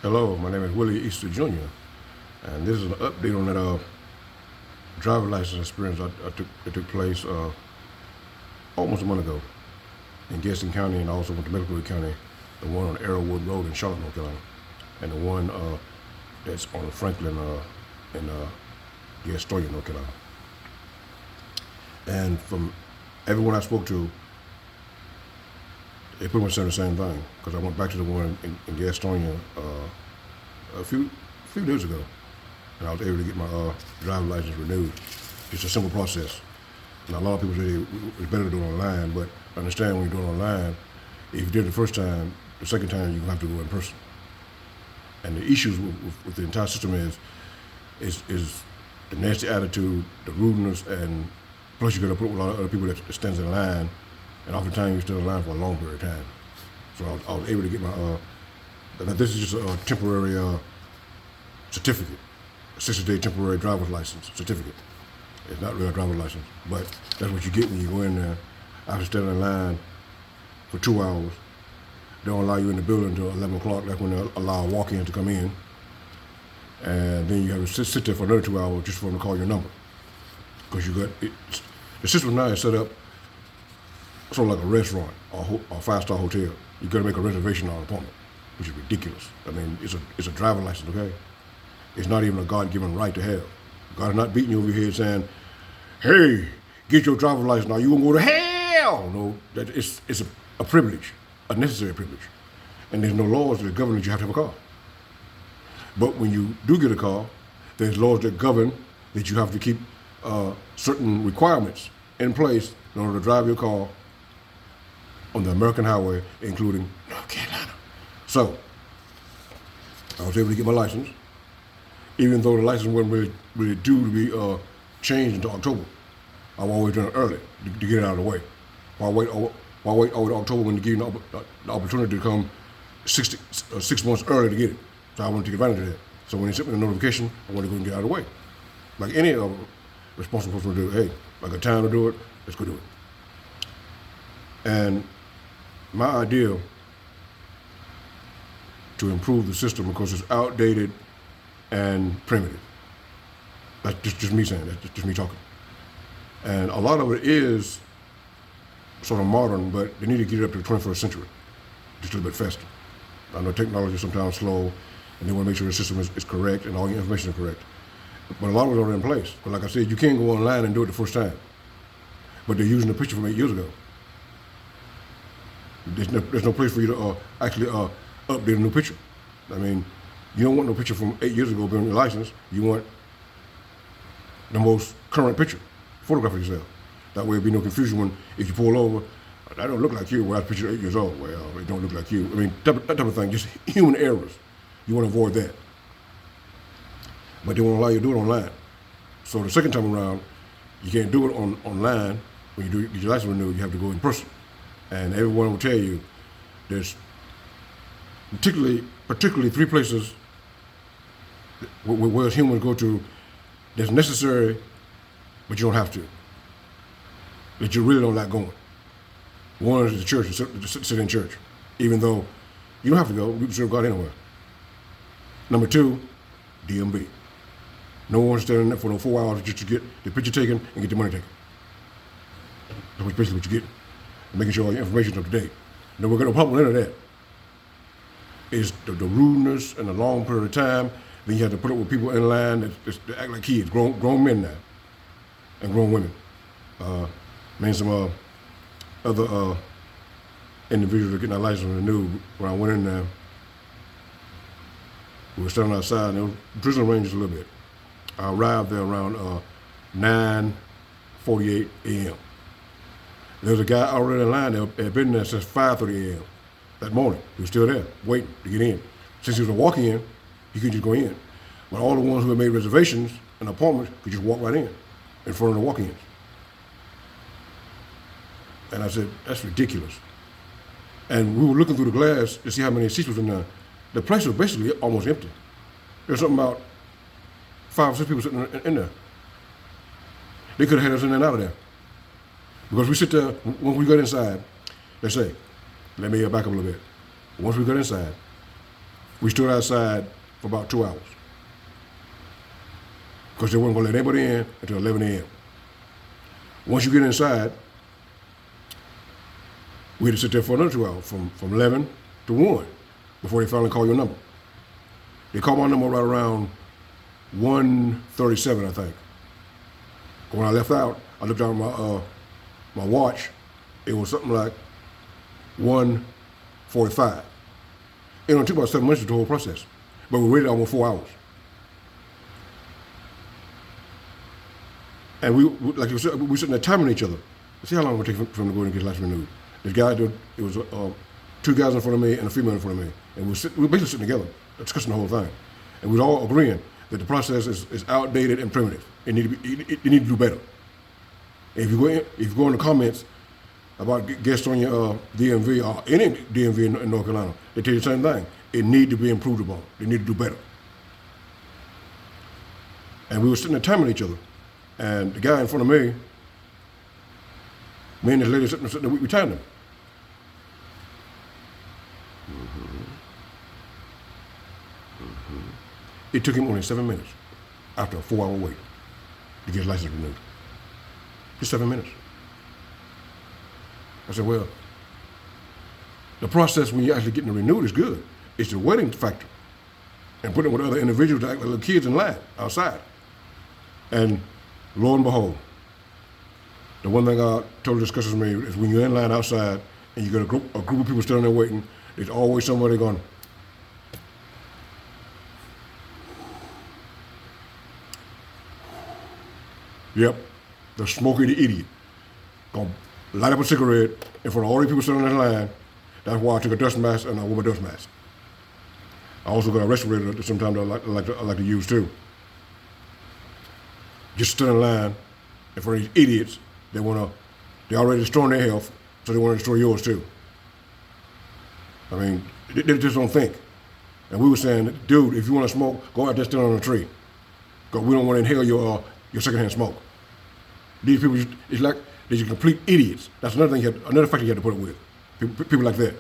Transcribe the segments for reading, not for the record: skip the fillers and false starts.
Hello, my name is Willie Easter Jr., and this is an update on that driver license experience that took place almost a month ago in Gaston County, and also went to Mecklenburg County, the one on Arrowwood Road in Charlotte, North Carolina, and the one that's on Franklin in Gastonia, North Carolina. And from everyone I spoke to, they pretty much said the same thing, because I went back to the one in Gastonia a few days ago, and I was able to get my driver's license renewed. It's a simple process. Now, a lot of people say it's better to do it online, but understand when you do it online, if you did it the first time, the second time you have to go in person. And the issues with the entire system is the nasty attitude, the rudeness, and plus you're going to put with a lot of other people that stands in line, and oftentimes you stand in line for a long period of time. So I was able to get my, this is just a temporary certificate, a 60-day temporary driver's license certificate. It's not really a driver's license, but that's what you get when you go in there after standing in line for 2 hours. They don't allow you in the building until 11 o'clock. That's when they allow walk-ins to come in. And then you have to sit there for another 2 hours just for them to call your number. Because the system now is set up sort of like a restaurant or a five-star hotel. You got to make a reservation on an appointment, which is ridiculous. I mean, it's a driver's license, okay? It's not even a God-given right to have. God is not beating you over your head saying, hey, get your driver's license now, you gonna go to hell. No, it's a privilege, a necessary privilege. And there's no laws that govern that you have to have a car. But when you do get a car, there's laws that govern that you have to keep certain requirements in place in order to drive your car on the American highway, including North Carolina. So, I was able to get my license, even though the license wasn't really due to be changed until October. I've always done it early to get it out of the way. Why wait all the way to October when you give you the opportunity to come 6 months early to get it? So I want to take advantage of that. So when they sent me the notification, I want to go and get it out of the way. Like any responsible person to do, hey, I got time to do it, let's go do it. And my idea to improve the system, because it's outdated and primitive. That's just me saying that, just me talking. And a lot of it is sort of modern, but they need to get it up to the 21st century, just a little bit faster. I know technology is sometimes slow, and they want to make sure the system is correct and all your information is correct. But a lot of it is already in place. But like I said, you can't go online and do it the first time. But they're using the picture from 8 years ago. There's no place for you to actually update a new picture. I mean, you don't want no picture from 8 years ago being your license. You want the most current picture. Photograph of yourself. That way there'll be no confusion when, if you pull over, that don't look like you. Well, that picture 8 years old. Well, it don't look like you. I mean, that type of thing, just human errors. You want to avoid that. But they won't allow you to do it online. So the second time around, you can't do it online. When you get your license renewed, you have to go in person. And everyone will tell you there's particularly 3 places where humans go to that's necessary, but you don't have to. That you really don't like going. One is the church, sit in church, even though you don't have to go, you can serve God anywhere. Number 2, DMV. No one's standing there for no 4 hours just to get the picture taken and get the money taken. That's basically what you get. Making sure all your information is up to date. Now we're going to problem into that. Is the rudeness and the long period of time. Then you have to put up with people in line that act like kids, grown men now, and grown women. Some other individuals are getting their license renewed. When I went in there, we were standing outside, and there was prison rangers a little bit. I arrived there around 9:48 a.m. There was a guy already in line that had been there since 5:30 a.m. that morning. He was still there, waiting to get in. Since he was a walk-in, he could just go in. But all the ones who had made reservations and appointments could just walk right in front of the walk-ins. And I said, that's ridiculous. And we were looking through the glass to see how many seats was in there. The place was basically almost empty. There was something about 5 or 6 people sitting in there. They could have had us in and out of there. Because we sit there, when we got inside, let's say, let me back up a little bit. Once we got inside, We stood outside for about 2 hours because they weren't going to let anybody in until 11 a.m. Once you get inside, we had to sit there for another 2 hours, from 11 to 1, before they finally call your number. They called my number right around 1:37, I think. When I left out, I looked down at my watch. It was something like 1:45. It only took about 7 minutes to do the whole process, but we waited almost 4 hours. And like you said, we sitting there timing each other. See how long it would take for him to go and get his license renewed. This guy, it was 2 guys in front of me and a female in front of me, and we were basically sitting together, discussing the whole thing, and we were all agreeing that the process is outdated and primitive. It need to do better. And if you go in the comments about guests on your DMV or any DMV in North Carolina, they tell you the same thing. It need to be improved upon. They need to do better. And we were sitting there timing each other, and the guy in front of me and this lady sitting there, we timed him. It took him only 7 minutes after a 4-hour wait to get his license renewed. Just 7 minutes. I said, well, the process when you're actually getting it renewed is good. It's the waiting factor and putting it with other individuals that act like little kids in line outside. And lo and behold, the one thing totally disgusted me is when you're in line outside and you got a group of people standing there waiting, there's always somebody going, yep, the smoky the idiot. Gonna light up a cigarette in front of all the people standing in line. That's why I took a dust mask and I wore my dust mask. I also got a respirator that sometimes I like to use too. Just stand in line in front of these idiots. They already destroying their health, so they want to destroy yours too. I mean, they just don't think. And we were saying, dude, if you want to smoke, go out there stand on a tree. Because we don't want to inhale your secondhand smoke. These people, it's like they're just complete idiots. That's another thing, another factor you have to put up with. People like that.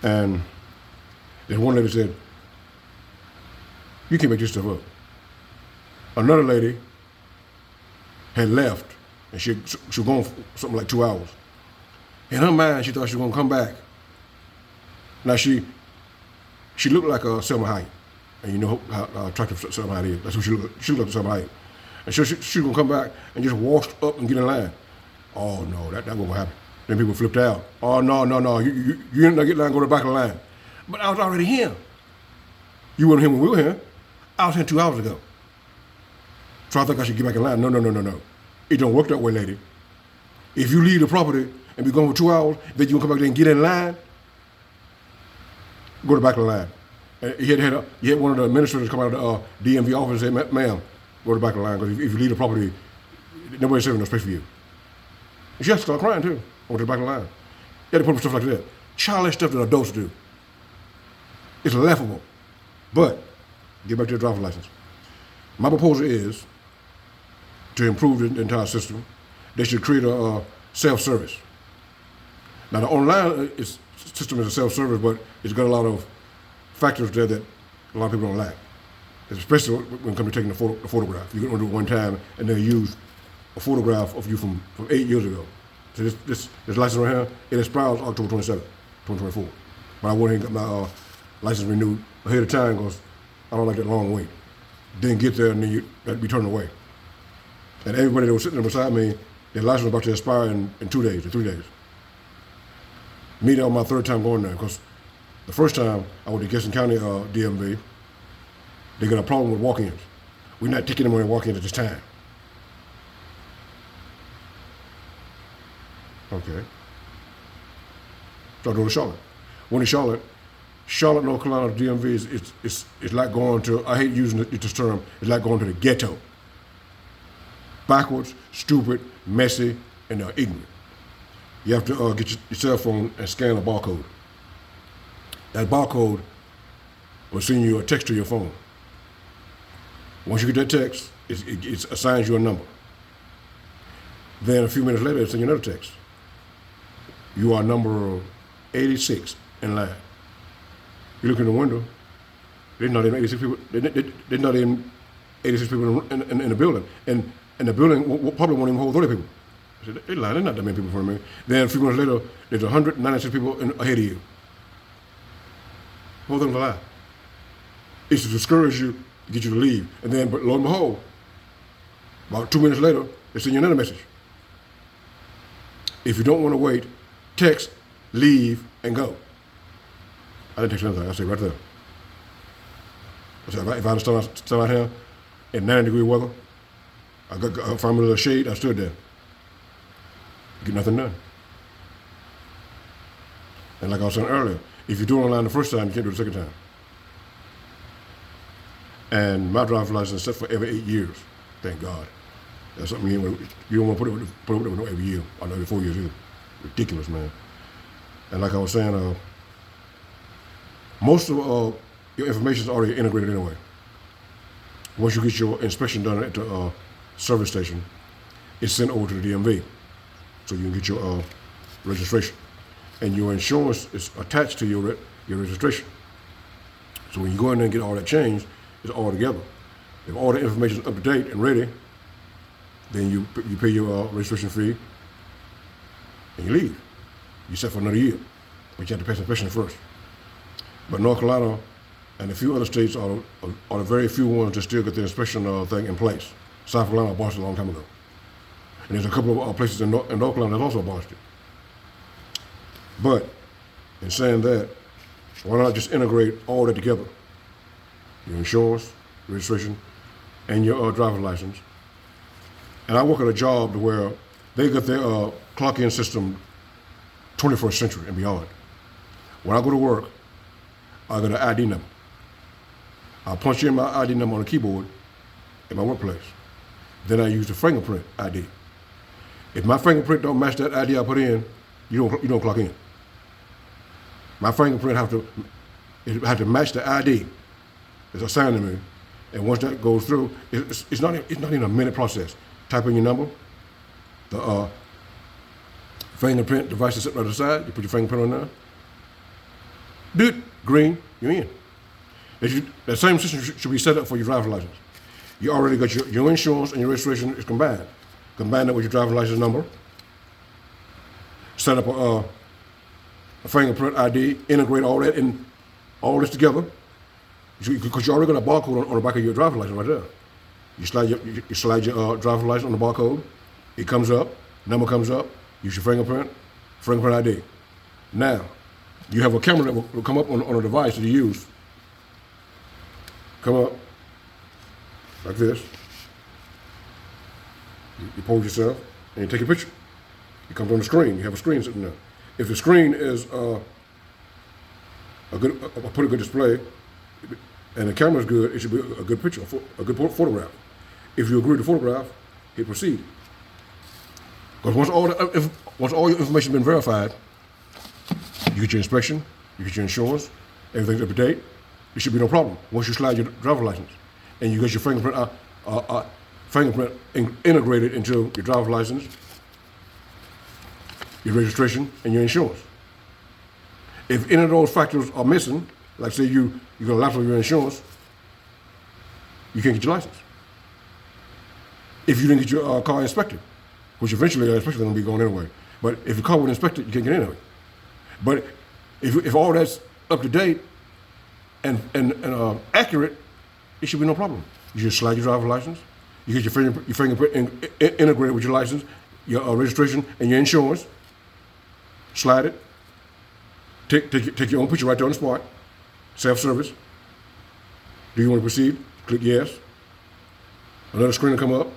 And then one lady said, you can't make this stuff up. Another lady had left, and she was gone for something like 2 hours. In her mind, she thought she was going to come back. Now, she looked like Selma Hayek. And you know how attractive Selma Hayek is. That's who she looked like Selma Hayek. And she was going to come back and just walk up and get in line. Oh, no, that won't happen. Then people flipped out. Oh, no, you didn't get in line, go to the back of the line. But I was already here. You weren't here when we were here. I was here 2 hours ago. So I think I should get back in line. No. It don't work that way, lady. If you leave the property and be gone for 2 hours, then you gonna come back there and get in line, go to the back of the line. And you had one of the administrators come out of the DMV office and say, ma'am, go to the back of the line, because if you leave the property, nobody's saving no space for you. And she had to start crying too. I went to the back of the line. You had to put up stuff like that. Childish stuff that adults do. It's laughable. But, get back to your driver's license. My proposal is to improve the entire system. They should create a self-service. Now, the online system is a self-service, but it's got a lot of factors there that a lot of people don't like, especially when it comes to taking the photograph. You can only do it one time, and then use photograph of you from 8 years ago. So this license right here, it expires October 27, 2024. But I went ahead and got my license renewed ahead of time because I don't like that long wait. Didn't get there and then you'd be turned away. And everybody that was sitting there beside me, their license was about to expire in 2 days or 3 days. Me, that was my third time going there because the first time I went to Gaston County DMV, they got a problem with walk-ins. We're not taking them on walk-ins at this time. Okay. So I go to Charlotte. When in Charlotte, North Carolina DMV is like going to, I hate using this term, it's like going to the ghetto. Backwards, stupid, messy, and ignorant. You have to get your cell phone and scan a barcode. That barcode will send you a text to your phone. Once you get that text, it assigns you a number. Then a few minutes later, it sends you another text. You are number 86 in line. You look in the window, there's not even 86 people. There's not even 86 people in the building. And the building probably won't even hold 30 people. I said, they're lying. There's not that many people in front of me. Then a few minutes later, there's 196 people ahead of you. Whole thing's a lie. It's to discourage you, to get you to leave. And then, but lo and behold, about 2 minutes later, they send you another message. If you don't want to wait, text, leave, and go. I didn't text anything. I said right there. I said, if I had stand out here in 90-degree weather, I found me a little shade, I stood there. Get nothing done. And like I was saying earlier, if you do it online the first time, you can't do it the second time. And my driver's license is set for every 8 years. Thank God. That's something you don't want to put up with every year, or every 4 years either. Ridiculous, man. And like I was saying, most of your information is already integrated anyway. Once you get your inspection done at the service station, it's sent over to the DMV, so you can get your registration. And your insurance is attached to your registration. So when you go in there and get all that changed, it's all together. If all the information is up to date and ready, then you pay your registration fee and you leave. You're set for another year, but you have to pass inspection first. But North Carolina and a few other states are the very few ones that still get the inspection thing in place. South Carolina abolished it a long time ago. And there's a couple of places in North Carolina that also abolished it. But in saying that, why not just integrate all that together? Your insurance, registration, and your driver's license. And I work at a job where they got their clock-in system 21st century and beyond. When I go to work, I got an ID number. I punch in my ID number on the keyboard in my workplace. Then I use the fingerprint ID. If my fingerprint don't match that ID I put in, you don't clock in. My fingerprint have to match the ID that's assigned to me, and once that goes through, it's not even a minute process. Type in your number, the fingerprint device is sitting right aside. You put your fingerprint on there. Dude, green, you're in. That same system should be set up for your driver's license. You already got your insurance and your registration is combined. Combine that with your driver's license number. Set up a fingerprint ID. Integrate all that in all this together. Because you already got a barcode on the back of your driver's license right there. You slide your driver's license on the barcode. It comes up. Number comes up. Use your fingerprint ID. Now, you have a camera that will come up on a device that you use. Come up like this. You pose yourself and you take a picture. It comes on the screen. You have a screen sitting there. If the screen is a pretty good display and the camera is good, it should be a good picture, a good photograph. If you agree to photograph, hit proceed. Because once all your information has been verified, you get your inspection, you get your insurance, everything's up to date, there should be no problem. Once you slide your driver's license and you get your fingerprint integrated into your driver's license, your registration, and your insurance. If any of those factors are missing, like say you got a lapse of your insurance, you can't get your license. If you didn't get your car inspected, which eventually your inspection is going to be going anyway. But if your car was inspected, you can't get in anyway. But if all that's up to date and accurate, it should be no problem. You just slide your driver's license, you get your fingerprint integrated with your license, your registration, and your insurance. Slide it. Take your own picture right there on the spot. Self-service. Do you want to proceed? Click yes. Another screen will come up.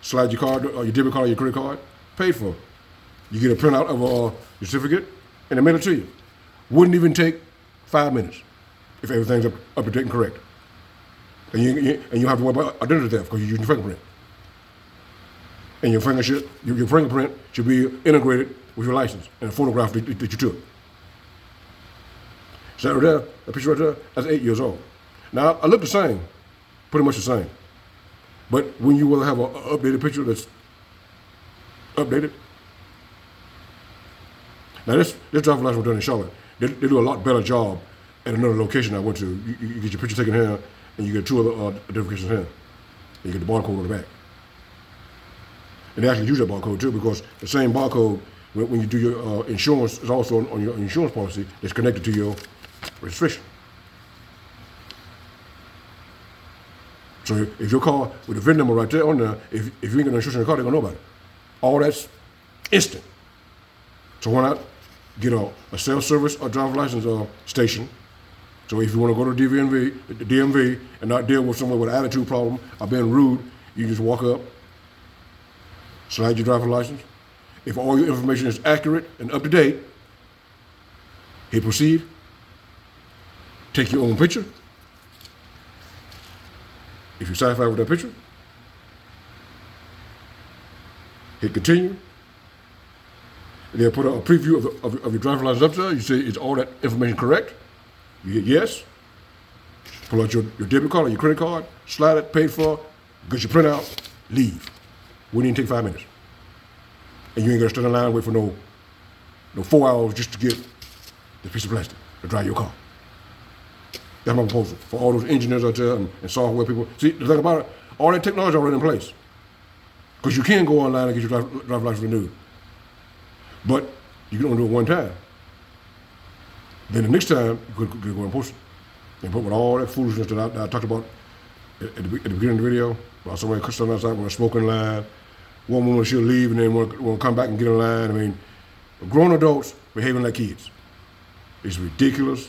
Slide your card, or your debit card, or your credit card. Paid for. You get a printout of a certificate, and they mail it to you. Wouldn't even take 5 minutes if everything's up to date and correct. And you have to worry about identity theft because you're using your fingerprint. And your fingerprint should be integrated with your license and a photograph that you took. So right there, that picture right there, that's 8 years old. Now, I look the same, pretty much the same. But when you will have an updated picture that's updated. Now, this driver's license was done in Charlotte. They do a lot better job at another location I went to, you get your picture taken here, and you get two other identifications here. And you get the barcode on the back. And they actually use that barcode too, because the same barcode, when you do your insurance, is also on your insurance policy that's connected to your registration. So if your car with the VIN number right there on there, if you ain't got no insurance in the car, they're gonna know about it. All that's instant. So why not get a self-service or driver's license station? So if you want to go to the DMV and not deal with someone with an attitude problem or being rude, you just walk up, slide your driver's license. If all your information is accurate and up to date, hit proceed, take your own picture. If you're satisfied with that picture, hit continue. And they'll put a preview of your driver's license up there. You say, is all that information correct? You hit yes. Pull out your debit card or your credit card, slide it, paid for, get your printout, leave. Wouldn't even take 5 minutes. And you ain't gonna stand in line and wait for no 4 hours just to get this piece of plastic to dry your car. That's my proposal for all those engineers out there and software people. See, the thing about it, all that technology already in place. Because you can go online and get your driver's license renewed. But you can only do it one time. Then the next time, you could go and post it. And put with all that foolishness that I talked about at the beginning of the video, about somebody standing outside with a smoking line, one woman she'll leave and then want to come back and get in line. I mean, grown adults behaving like kids. It's ridiculous.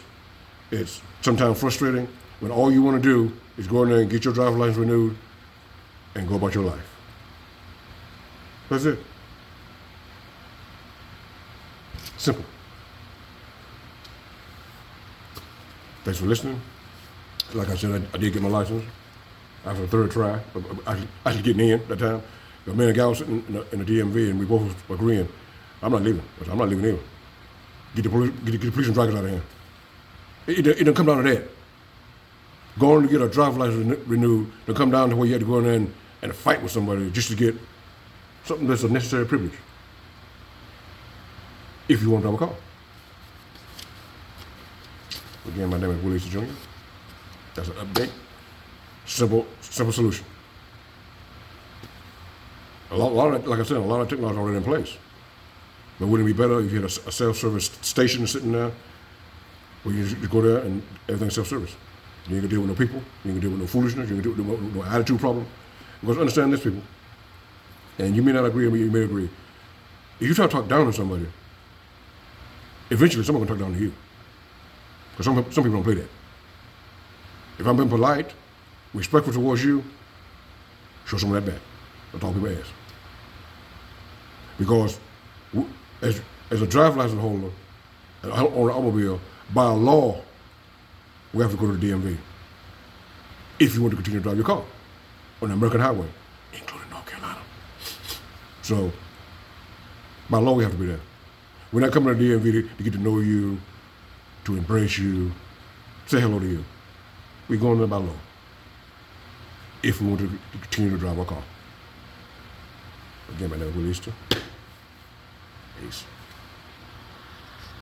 It's sometimes frustrating when all you want to do is go in there and get your driver's license renewed and go about your life. That's it. Simple. Thanks for listening. Like I said, I did get my license after the third try. Actually getting in that time. The man and gal was sitting in the DMV and we both were agreeing, I'm not leaving. I said, I'm not leaving either. Get the police and drag us out of here. It didn't come down to that. Going to get a driver's license renewed, to come down to where you had to go in there and fight with somebody just to get something that's a necessary privilege. If you want to drive a car. Again, my name is Willie Jr. That's an update. Simple solution. A lot of, like I said, a lot of technology already in place. But wouldn't it be better if you had a self-service station sitting there where you just go there and everything's self-service? You ain't gonna deal with no people. You ain't gonna deal with no foolishness. You ain't gonna deal with no attitude problem. Because understand this, people. And you may not agree, or you may agree. If you try to talk down to somebody, eventually someone's gonna talk down to you. Because some people don't play that. If I'm being polite, respectful towards you, show some of that back. Don't talk people ass. Because as a driver's license holder, on an automobile, by law, we have to go to the DMV if you want to continue to drive your car on the American highway, including North Carolina. So, by law, we have to be there. We're not coming to the DMV to get to know you, to embrace you, say hello to you. We're going there by law if we want to continue to drive our car. Again, my name is Will Easter. Peace.